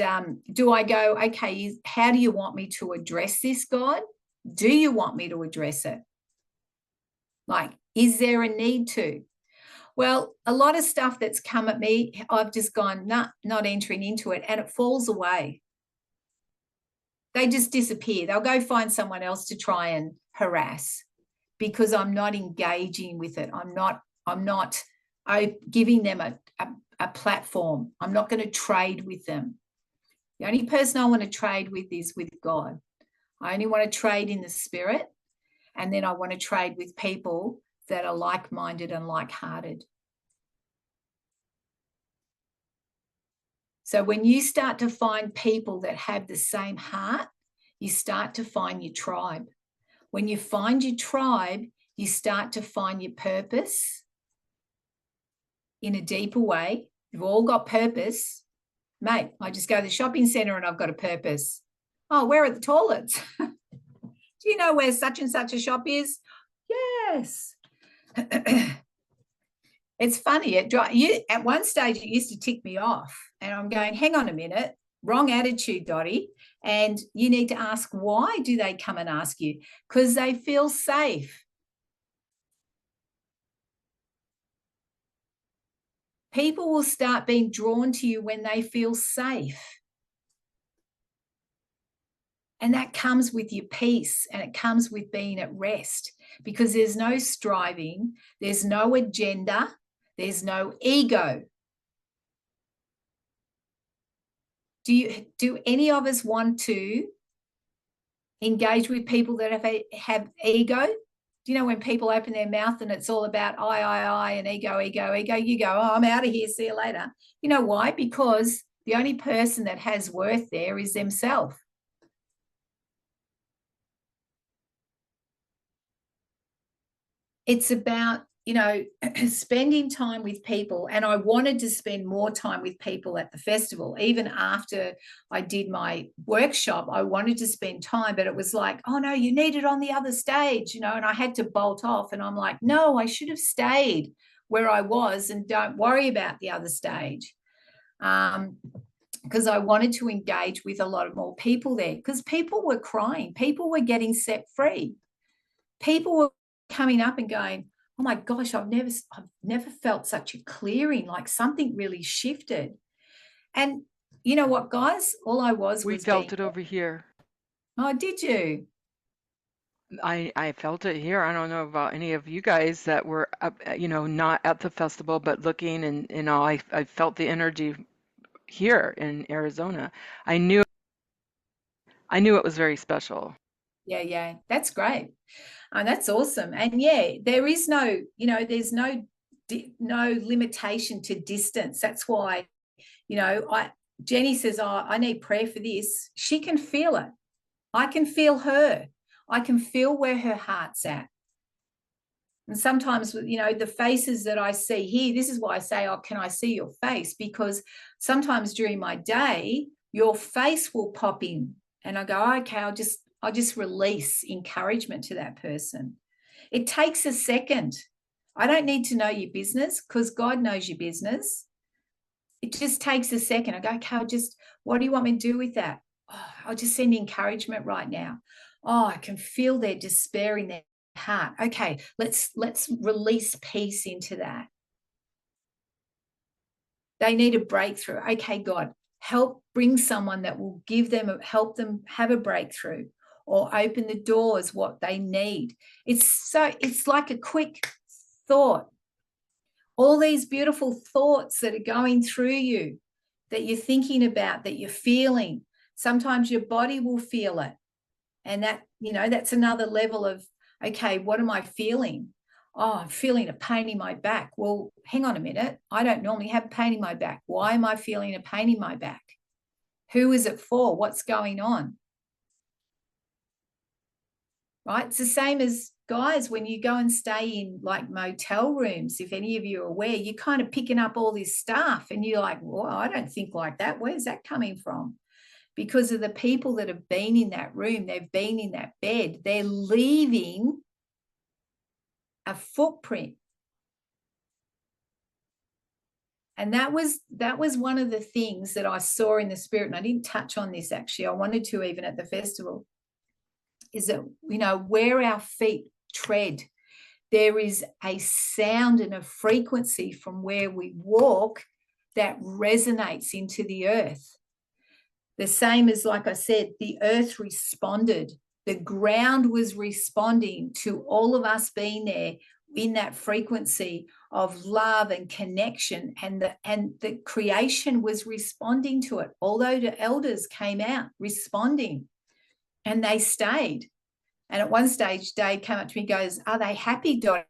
do I go, okay, how do you want me to address this, God? Do you want me to address it? Like, is there a need to? Well, a lot of stuff that's come at me, I've just gone, nah, not entering into it, and it falls away. They just disappear. They'll go find someone else to try and harass, because I'm not engaging with it. I'm not giving them a platform. I'm not going to trade with them. The only person I want to trade with is with God. I only want to trade in the spirit. And then I want to trade with people that are like-minded and like-hearted. So when you start to find people that have the same heart, you start to find your tribe. When you find your tribe, you start to find your purpose in a deeper way. You've all got purpose. Mate, I just go to the shopping centre and I've got a purpose. Oh, where are the toilets? Do you know where such and such a shop is? Yes. It's funny. At one stage, it used to tick me off. And I'm going, hang on a minute, wrong attitude, Dotti. And you need to ask, why do they come and ask you? Because they feel safe. People will start being drawn to you when they feel safe. And that comes with your peace, and it comes with being at rest, because there's no striving, there's no agenda, there's no ego. Do any of us want to engage with people that have ego? Do you know when people open their mouth and it's all about I, and ego, you go, oh, I'm out of here, see you later. You know why? Because the only person that has worth there is themselves. It's about, spending time with people. And I wanted to spend more time with people at the festival. Even after I did my workshop, I wanted to spend time, but it was like, oh no, you need it on the other stage, and I had to bolt off. And I'm like, no, I should have stayed where I was and don't worry about the other stage. Because I wanted to engage with a lot of more people there, because people were crying. People were getting set free. People were coming up and going, oh my gosh, I've never felt such a clearing, like something really shifted. And you know what, guys? All I was We felt it over here. Oh, did you? I felt it here. I don't know about any of you guys that were not at the festival, but looking, and I felt the energy here in Arizona. I knew it was very special. Yeah, that's great. That's awesome. And yeah, there is no, there's no limitation to distance. That's why, Jenny says, oh, I need prayer for this. She can feel it. I can feel her. I can feel where her heart's at. And sometimes, the faces that I see here, this is why I say, oh, can I see your face? Because sometimes during my day, your face will pop in and I go, okay, I'll just release encouragement to that person. It takes a second. I don't need to know your business, because God knows your business. It just takes a second. I go, okay, what do you want me to do with that? Oh, I'll just send encouragement right now. Oh, I can feel their despair in their heart. Okay, let's release peace into that. They need a breakthrough. Okay, God, help bring someone that will help them have a breakthrough, or open the doors what they need. It's like a quick thought. All these beautiful thoughts that are going through you, that you're thinking about, that you're feeling. Sometimes your body will feel it. And that, that's another level of, okay, what am I feeling? Oh, I'm feeling a pain in my back. Well, hang on a minute. I don't normally have pain in my back. Why am I feeling a pain in my back? Who is it for? What's going on? Right? It's the same as, guys, when you go and stay in like motel rooms, if any of you are aware, you're kind of picking up all this stuff and you're like, well, I don't think like that. Where's that coming from? Because of the people that have been in that room, they've been in that bed, they're leaving a footprint. And that was one of the things that I saw in the spirit, and I didn't touch on this actually, I wanted to even at the festival, is that, where our feet tread, there is a sound and a frequency from where we walk that resonates into the earth. The same as, like I said, the earth responded. The ground was responding to all of us being there in that frequency of love and connection, and the creation was responding to it. Although the elders came out responding, and they stayed. And at one stage, Dave came up to me and goes, "Are they happy, Dottie?"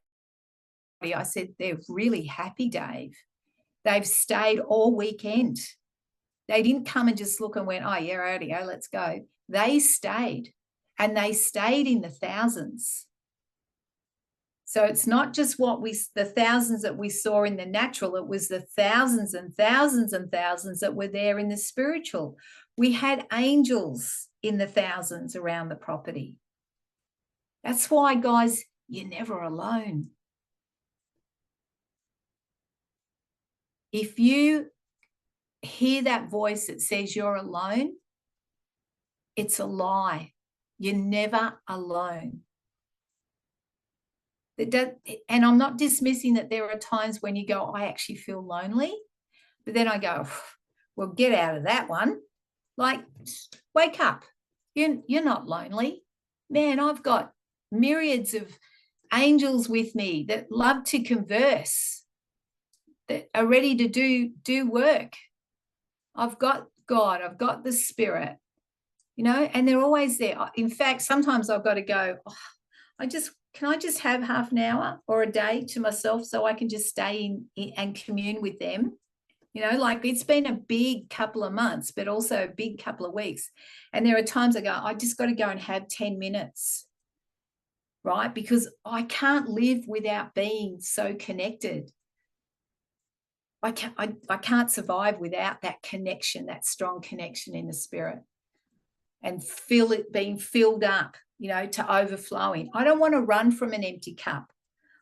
I said, "They're really happy, Dave. They've stayed all weekend. They didn't come and just look and went, oh, yeah, rightio, let's go." They stayed, and they stayed in the thousands. So it's not just the thousands that we saw in the natural, it was the thousands and thousands and thousands that were there in the spiritual. We had angels in the thousands around the property. That's why, guys, you're never alone. If you hear that voice that says you're alone, it's a lie. You're never alone. And I'm not dismissing that there are times when you go, I actually feel lonely. But then I go, well, get out of that one. Like, wake up. You're not lonely. Man, I've got myriads of angels with me that love to converse, that are ready to do work. I've got God, I've got the Spirit, and they're always there. In fact, sometimes I've got to go, can I just have half an hour or a day to myself so I can just stay in and commune with them? Like it's been a big couple of months, but also a big couple of weeks. And there are times I go, I just got to go and have 10 minutes, right? Because I can't live without being so connected. I can't survive without that connection, that strong connection in the spirit, and feel it being filled up, to overflowing. I don't want to run from an empty cup.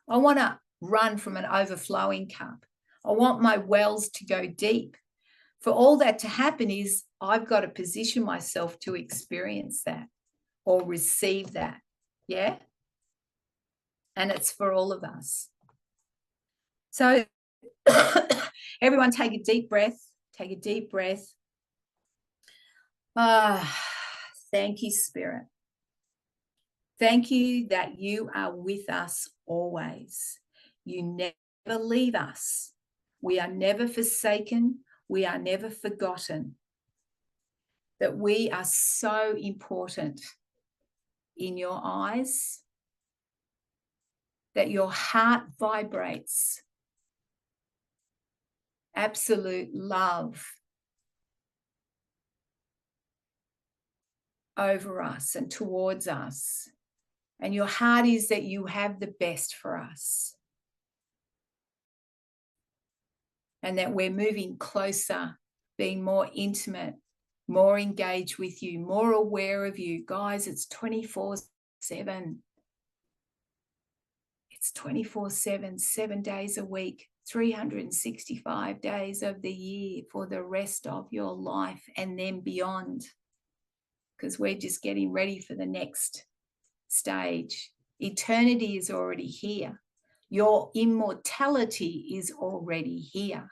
I want to run from an overflowing cup. I want my wells to go deep. For all that to happen is I've got to position myself to experience that or receive that. Yeah? And it's for all of us. So everyone take a deep breath. Take a deep breath. Thank you, Spirit. Thank you that you are with us always. You never leave us. We are never forsaken. We are never forgotten. That we are so important in your eyes. That your heart vibrates. Absolute love over us and towards us. And your heart is that you have the best for us. And that we're moving closer, being more intimate, more engaged with you, more aware of you. Guys, it's 24/7. It's 24/7, 7 days a week, 365 days of the year for the rest of your life and then beyond. Because we're just getting ready for the next stage. Eternity is already here. Your immortality is already here.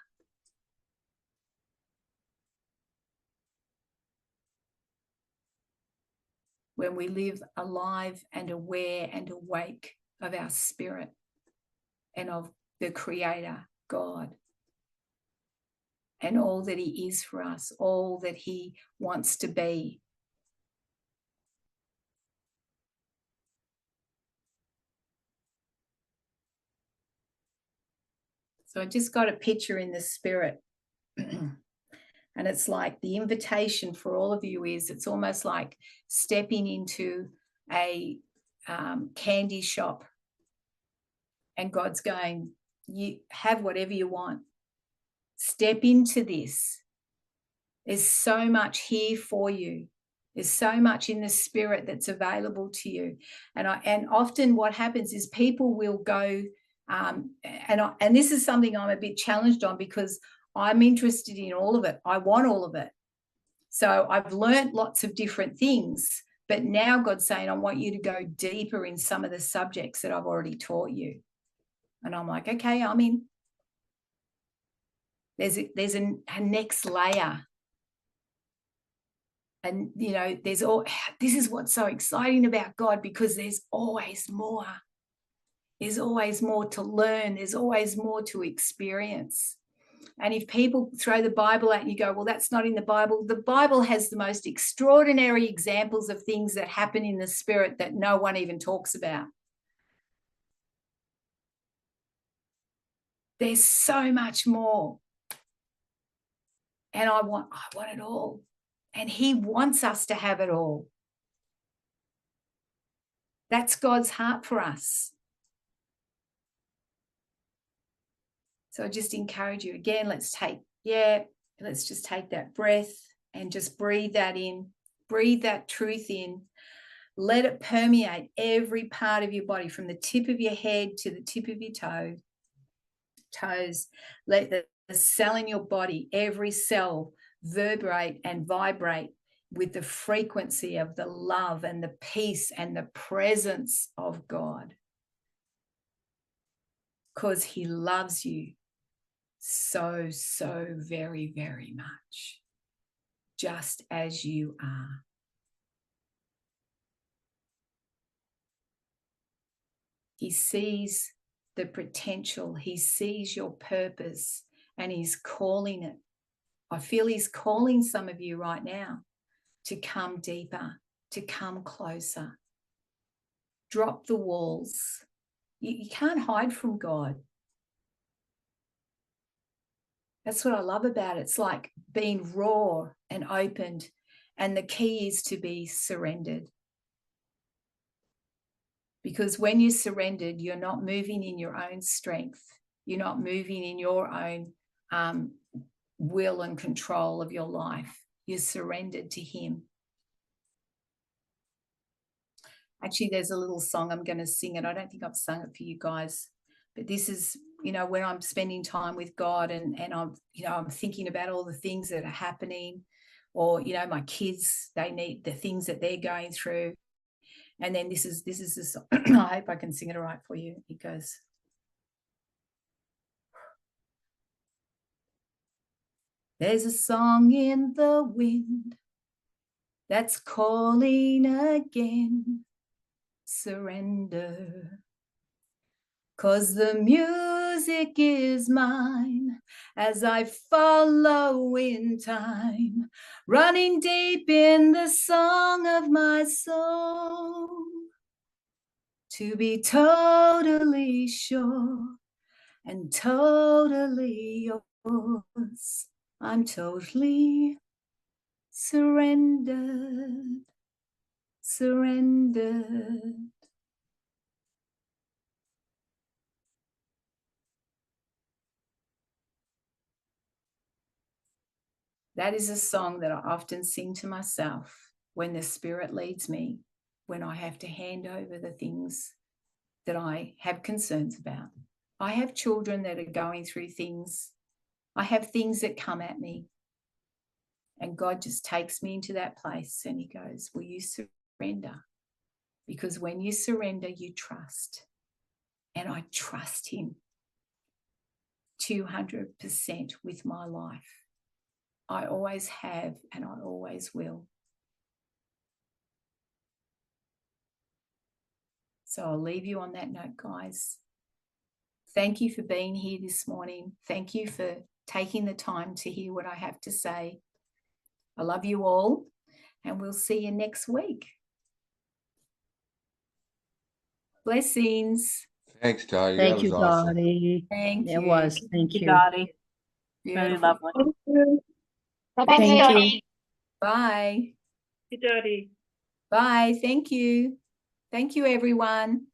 When we live alive and aware and awake of our spirit and of the Creator, God, and all that He is for us, all that He wants to be. So I just got a picture in the spirit. And it's like the invitation for all of you is, it's almost like stepping into a candy shop. And God's going, you have whatever you want. Step into this. There's so much here for you. There's so much in the spirit that's available to you. And often what happens is people will go, and this is something I'm a bit challenged on because I'm interested in all of it. I want all of it. So I've learned lots of different things, but now God's saying, I want you to go deeper in some of the subjects that I've already taught you. And I'm like, okay, I'm in. There's a next layer. And, this is what's so exciting about God, because there's always more. There's always more to learn. There's always more to experience. And if people throw the Bible at you, go, well, that's not in the Bible. The Bible has the most extraordinary examples of things that happen in the spirit that no one even talks about. There's so much more. And I want it all. And he wants us to have it all. That's God's heart for us. So I just encourage you again, let's just take that breath and just breathe that in, breathe that truth in, let it permeate every part of your body from the tip of your head to the tip of your toes. Let the cell in your body, every cell vibrate and vibrate with the frequency of the love and the peace and the presence of God. Because he loves you so, so very, very much, just as you are. He sees the potential. He sees your purpose and he's calling it. I feel he's calling some of you right now to come deeper, to come closer. Drop the walls. You can't hide from God. That's what I love about it. It's like being raw and opened, and the key is to be surrendered. Because when you're surrendered, you're not moving in your own strength. You're not moving in your own will and control of your life. You're surrendered to him. Actually, there's a little song, I'm going to sing it. I don't think I've sung it for you guys, but this is, when I'm spending time with God and I'm thinking about all the things that are happening, or, my kids, they need the things that they're going through. And then this is the song. I hope I can sing it all right for you. It goes, there's a song in the wind that's calling again, surrender. 'Cause the music is mine as I follow in time, running deep in the song of my soul, to be totally sure and totally yours. I'm totally surrendered, surrendered. That is a song that I often sing to myself when the Spirit leads me, when I have to hand over the things that I have concerns about. I have children that are going through things. I have things that come at me. And God just takes me into that place and he goes, will you surrender? Because when you surrender, you trust. And I trust him 200% with my life. I always have and I always will. So I'll leave you on that note, guys. Thank you for being here this morning. Thank you for taking the time to hear what I have to say. I love you all, and we'll see you next week. Blessings. Thanks, Dottie. Thank That you, was awesome. Dottie. Thank It you. was. Thank you. Dotti. Very Beautiful. lovely. Thank you. Thank you. Bye. Dotti. Bye. Thank you. Thank you, everyone.